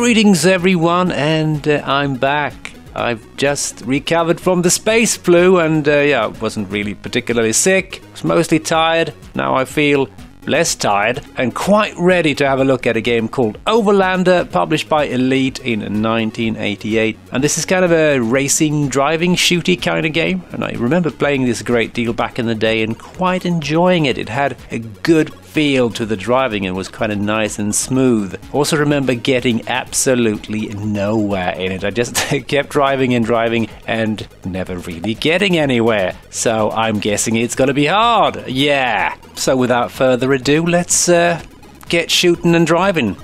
Greetings everyone, and I'm back. I've just recovered from the space flu and yeah, I wasn't really particularly sick. I was mostly tired. Now I feel less tired and quite ready to have a look at a game called Overlander, published by Elite in 1988. And this is kind of a racing, driving, shooty kind of game. And I remember playing this a great deal back in the day and quite enjoying it. It had a good feel to the driving and was kind of nice and smooth. Also remember getting absolutely nowhere in it. I just kept driving and never really getting anywhere. So I'm guessing it's gonna be hard. Yeah. So without further ado, let's get shooting and driving.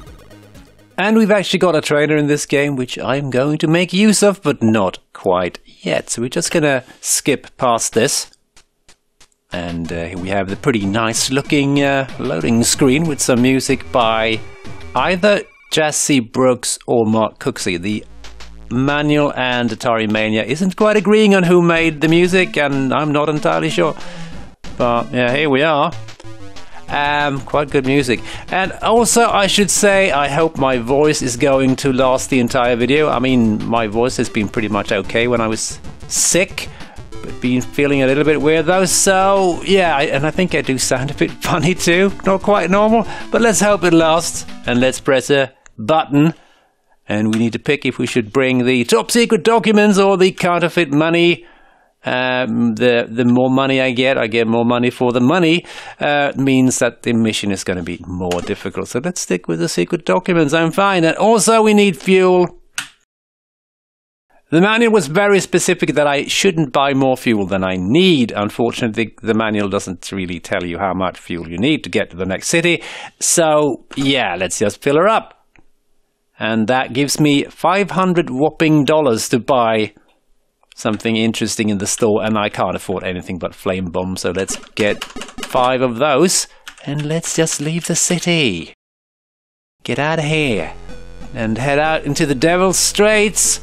And we've actually got a trailer in this game, which I'm going to make use of, but not quite yet. So we're just gonna skip past this. And here we have the pretty nice looking loading screen with some music by either Jesse Brooks or Mark Cooksey. The manual and Atari Mania isn't quite agreeing on who made the music, and I'm not entirely sure. But yeah, here we are. Quite good music. And also I should say, I hope my voice is going to last the entire video. I mean, my voice has been pretty much okay when I was sick. Been feeling a little bit weird though, so yeah, and I think I do sound a bit funny too, not quite normal, but let's hope it lasts. And let's press a button, and we need to pick if we should bring the top secret documents or the counterfeit money. The more money I get more money for the money, means that the mission is going to be more difficult. So let's stick with the secret documents. I'm fine. And also we need fuel. The manual was very specific that I shouldn't buy more fuel than I need. Unfortunately, the manual doesn't really tell you how much fuel you need to get to the next city. So, yeah, let's just fill her up. And that gives me $500 whopping to buy something interesting in the store. And I can't afford anything but flame bombs. So let's get 5 of those. And let's just leave the city. Get out of here. And head out into the Devil's Straits.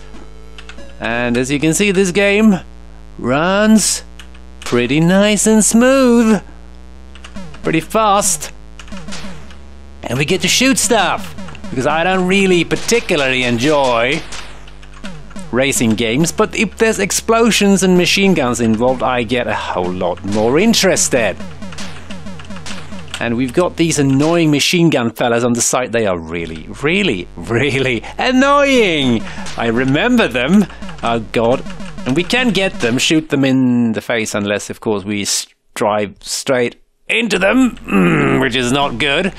And as you can see, this game runs pretty nice and smooth, pretty fast, and we get to shoot stuff, because I don't really particularly enjoy racing games, but if there's explosions and machine guns involved, I get a whole lot more interested. And we've got these annoying machine gun fellas on the side. They are really, really, really annoying. I remember them. Oh god. And we can get them, shoot them in the face, unless of course we drive straight into them, which is not good.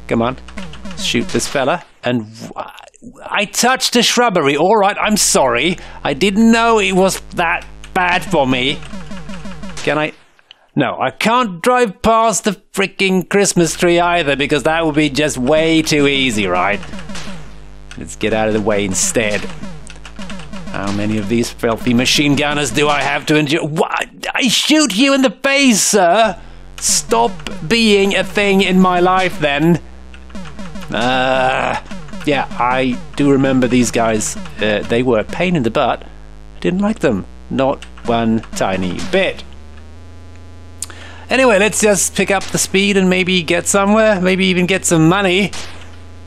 Come on, shoot this fella. And I touched a shrubbery. All right, I'm sorry. I didn't know it was that bad for me. Can I? No, I can't drive past the freaking Christmas tree either, because that would be just way too easy, right? Let's get out of the way instead. How many of these filthy machine gunners do I have to endure? What? I shoot you in the face, sir! Stop being a thing in my life, then. Yeah, I do remember these guys. They were a pain in the butt. I didn't like them. Not one tiny bit. Anyway, let's just pick up the speed and maybe get somewhere, maybe even get some money.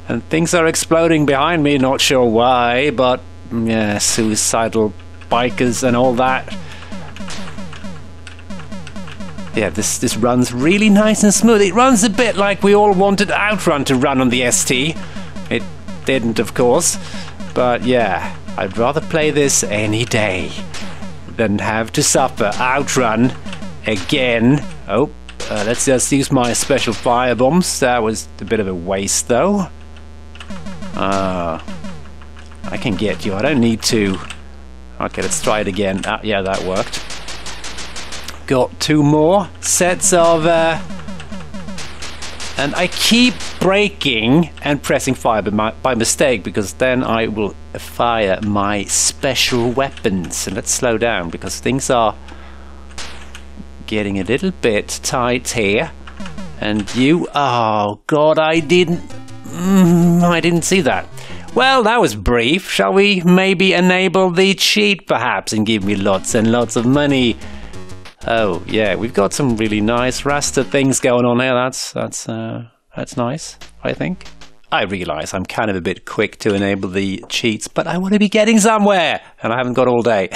And things are exploding behind me, not sure why, but yeah, suicidal bikers and all that. Yeah, this runs really nice and smooth. It runs a bit like we all wanted Outrun to run on the ST. It didn't, of course, but yeah, I'd rather play this any day than have to suffer Outrun again. Oh, let's just use my special fire bombs. That was a bit of a waste, though. I can get you. I don't need to. Okay, let's try it again. Yeah, that worked. Got 2 more sets of... and I keep braking and pressing fire by mistake, because then I will fire my special weapons. And let's slow down, because things are getting a little bit tight here. And you... Oh, God, I didn't see that. Well, that was brief. Shall we maybe enable the cheat, perhaps, and give me lots and lots of money? Oh, yeah, we've got some really nice raster things going on here. That's nice, I think. I realize I'm kind of a bit quick to enable the cheats, but I want to be getting somewhere, and I haven't got all day.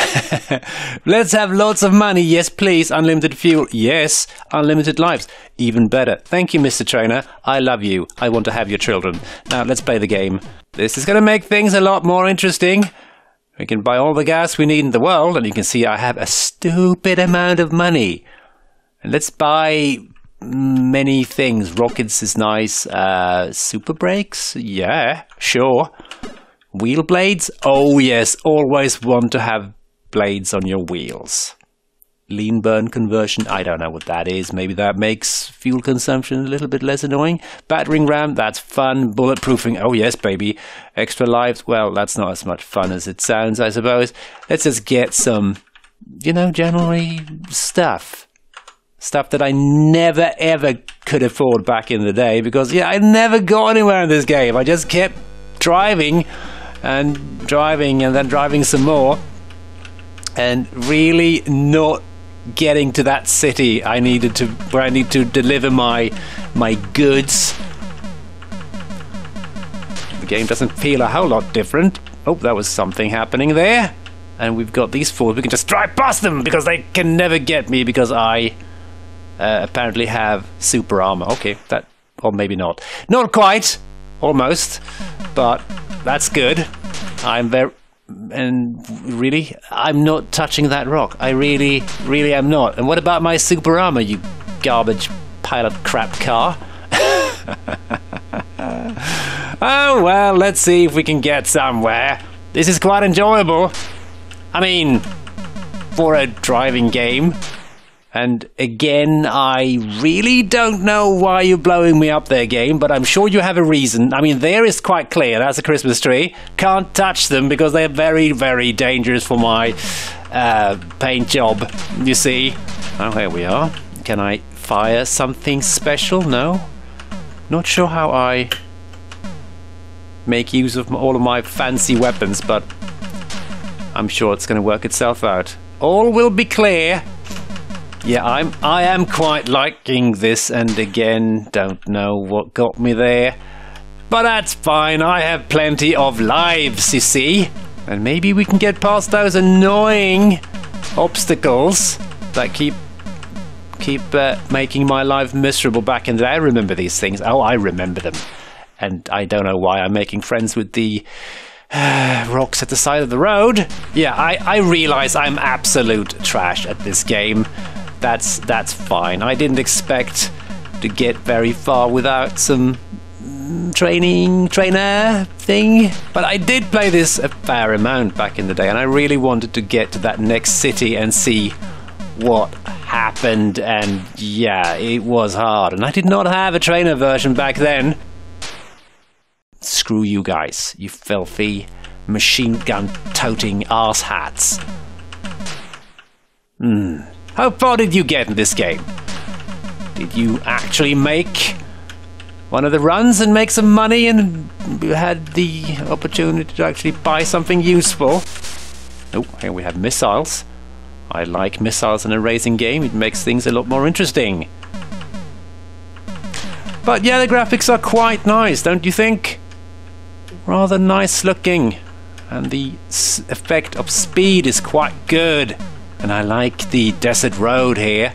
Let's have lots of money. Yes, please. Unlimited fuel. Yes. Unlimited lives. Even better. Thank you, Mr. Trainer. I love you. I want to have your children. Now, let's play the game. This is going to make things a lot more interesting. We can buy all the gas we need in the world, and you can see I have a stupid amount of money. And let's buy many things. Rockets is nice. Super brakes? Yeah, sure. Wheel blades? Oh yes, always want to have blades on your wheels. Lean burn conversion? I don't know what that is. Maybe that makes fuel consumption a little bit less annoying. Battering ram? That's fun. Bulletproofing? Oh yes, baby. Extra lives? Well, that's not as much fun as it sounds, I suppose. Let's just get some, you know, generally stuff. Stuff that I never ever could afford back in the day because, yeah, I never got anywhere in this game. I just kept driving and then driving some more and really not getting to that city I needed to, where I need to deliver my goods. The game doesn't feel a whole lot different. Oh, that was something happening there. And we've got these fools. We can just drive past them because they can never get me because I apparently have super armor. Okay, that, or maybe not. Not quite, almost, but that's good. I'm not touching that rock. I really am not. And what about my super armor, you garbage pilot crap car? Oh, well, let's see if we can get somewhere. This is quite enjoyable. I mean, for a driving game. And again, I really don't know why you're blowing me up there, game, but I'm sure you have a reason. I mean, there is quite clear. That's a Christmas tree. Can't touch them because they're very, very dangerous for my paint job, you see. Oh, here we are. Can I fire something special? No. Not sure how I make use of all of my fancy weapons, but I'm sure it's going to work itself out. All will be clear. Yeah, I am quite liking this, and again, don't know what got me there. But that's fine, I have plenty of lives, you see. And maybe we can get past those annoying obstacles that keep making my life miserable back in the day. I remember these things. Oh, I remember them. And I don't know why I'm making friends with the rocks at the side of the road. Yeah, I realize I'm absolute trash at this game. That's fine. I didn't expect to get very far without some trainer thing, but I did play this a fair amount back in the day, and I really wanted to get to that next city and see what happened. And yeah, it was hard, and I did not have a trainer version back then. Screw you guys, you filthy machine gun toting arse hats. How far did you get in this game? Did you actually make one of the runs and make some money and you had the opportunity to actually buy something useful? Oh, here we have missiles. I like missiles in a racing game. It makes things a lot more interesting. But yeah, the graphics are quite nice, don't you think? Rather nice looking. And the effect of speed is quite good. And I like the desert road here.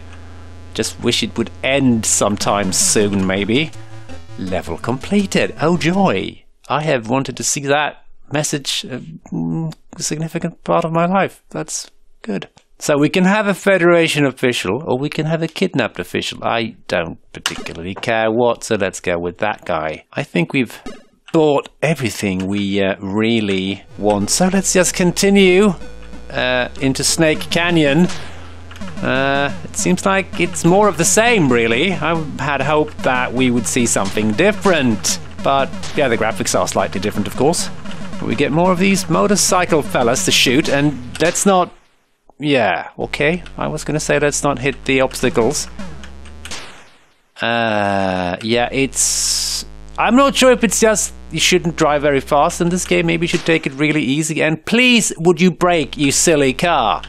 Just wish it would end sometime soon, maybe. Level completed. Oh joy. I have wanted to see that message a significant part of my life. That's good. So we can have a Federation official or we can have a kidnapped official. I don't particularly care what, so let's go with that guy. I think we've bought everything we really want. So let's just continue into Snake Canyon. It seems like it's more of the same, really. I had hoped that we would see something different. But yeah, the graphics are slightly different, of course. We get more of these motorcycle fellas to shoot, and let's not... Yeah, okay. I was gonna say let's not hit the obstacles. Yeah, it's... I'm not sure if it's just you shouldn't drive very fast in this game. Maybe you should take it really easy. And please, would you brake, you silly car?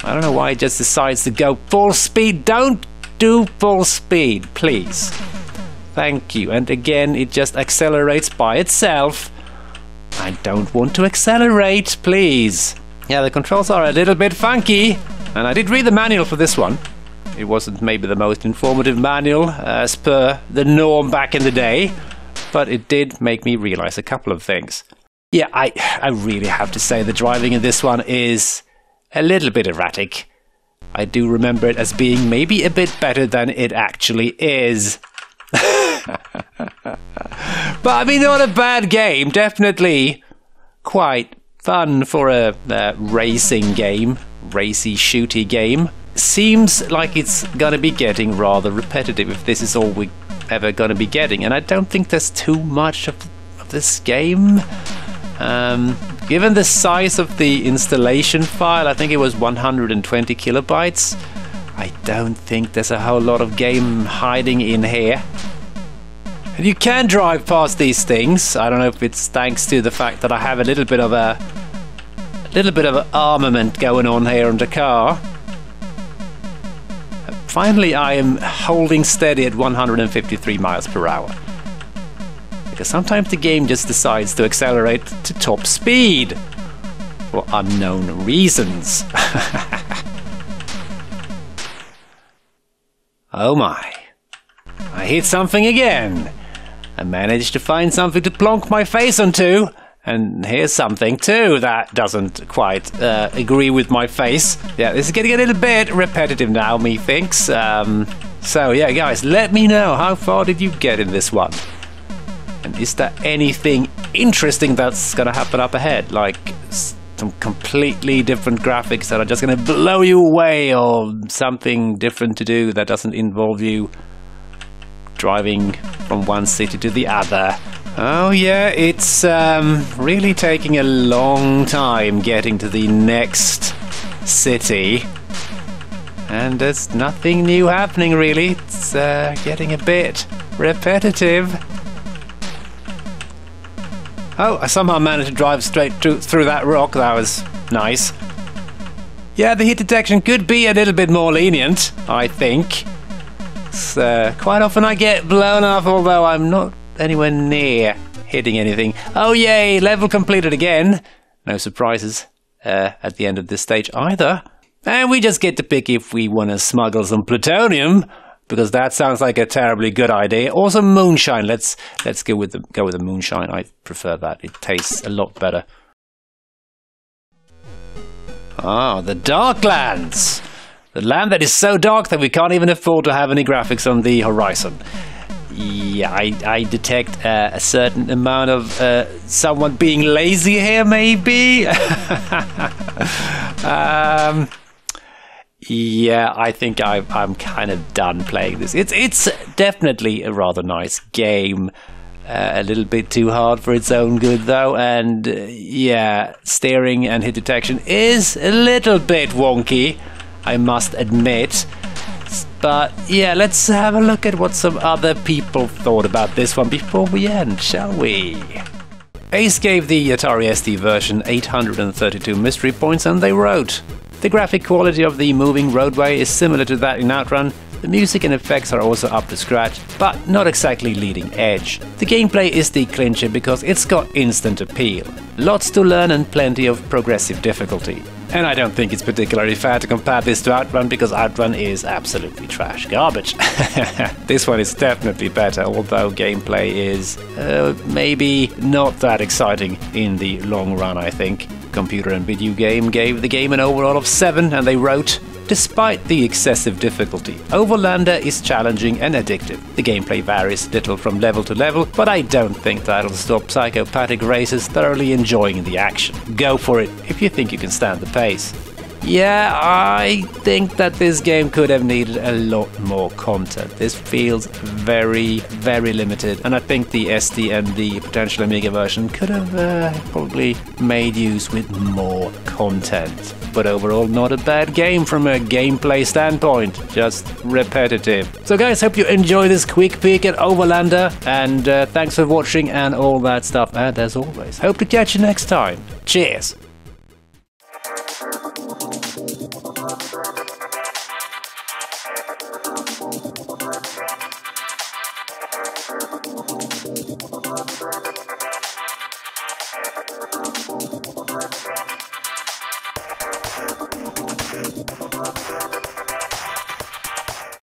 I don't know why it just decides to go full speed. Don't do full speed, please. Thank you. And again, it just accelerates by itself. I don't want to accelerate, please. Yeah, the controls are a little bit funky. And I did read the manual for this one. It wasn't maybe the most informative manual as per the norm back in the day. But it did make me realize a couple of things. Yeah, I really have to say the driving in this one is a little bit erratic. I do remember it as being maybe a bit better than it actually is. But I mean, not a bad game. Definitely quite fun for a racing game, racy, shooty game. Seems like it's gonna be getting rather repetitive if this is all we're ever gonna be getting. And I don't think there's too much of this game. Given the size of the installation file, I think it was 120 kilobytes. I don't think there's a whole lot of game hiding in here. And you can drive past these things. I don't know if it's thanks to the fact that I have a little bit of armament going on here on the car. Finally, I am holding steady at 153 miles per hour. Because sometimes the game just decides to accelerate to top speed for unknown reasons. Oh my. I hit something again. I managed to find something to plonk my face onto. And here's something too that doesn't quite agree with my face. Yeah, this is getting a little bit repetitive now, methinks. So yeah, guys, let me know, how far did you get in this one? And is there anything interesting that's gonna happen up ahead? Like some completely different graphics that are just gonna blow you away, or something different to do that doesn't involve you driving from one city to the other? Oh yeah, it's really taking a long time getting to the next city. And there's nothing new happening really. It's getting a bit repetitive. Oh, I somehow managed to drive straight through that rock. That was nice. Yeah, the hit detection could be a little bit more lenient, I think. Quite often I get blown off, although I'm not anywhere near hitting anything. Oh yay, level completed again. No surprises at the end of this stage either. And we just get to pick if we want to smuggle some plutonium, because that sounds like a terribly good idea. Or some moonshine. Let's go with the moonshine. I prefer that. It tastes a lot better. Ah, the Darklands. The land that is so dark that we can't even afford to have any graphics on the horizon. Yeah, I detect a certain amount of someone being lazy here, maybe? Yeah, I think I'm kind of done playing this. It's definitely a rather nice game. A little bit too hard for its own good, though. And yeah, steering and hit detection is a little bit wonky, I must admit. But yeah, let's have a look at what some other people thought about this one before we end, shall we? Ace gave the Atari ST version 832 mystery points, and they wrote: the graphic quality of the moving roadway is similar to that in Outrun. The music and effects are also up to scratch, but not exactly leading edge. The gameplay is the clincher because it's got instant appeal. Lots to learn and plenty of progressive difficulty. And I don't think it's particularly fair to compare this to Outrun, because Outrun is absolutely trash garbage. This one is definitely better, although gameplay is maybe not that exciting in the long run, I think. Computer and Video Game gave the game an overall of 7, and they wrote: despite the excessive difficulty, Overlander is challenging and addictive. The gameplay varies little from level to level, but I don't think that'll stop psychopathic racers thoroughly enjoying the action. Go for it if you think you can stand the pace. Yeah, I think that this game could have needed a lot more content. This feels very, very limited, and I think the ST and the potential Amiga version could have probably made use with more content. But overall, not a bad game from a gameplay standpoint, just repetitive. So guys, hope you enjoy this quick peek at Overlander, and thanks for watching and all that stuff, and as always, hope to catch you next time. Cheers!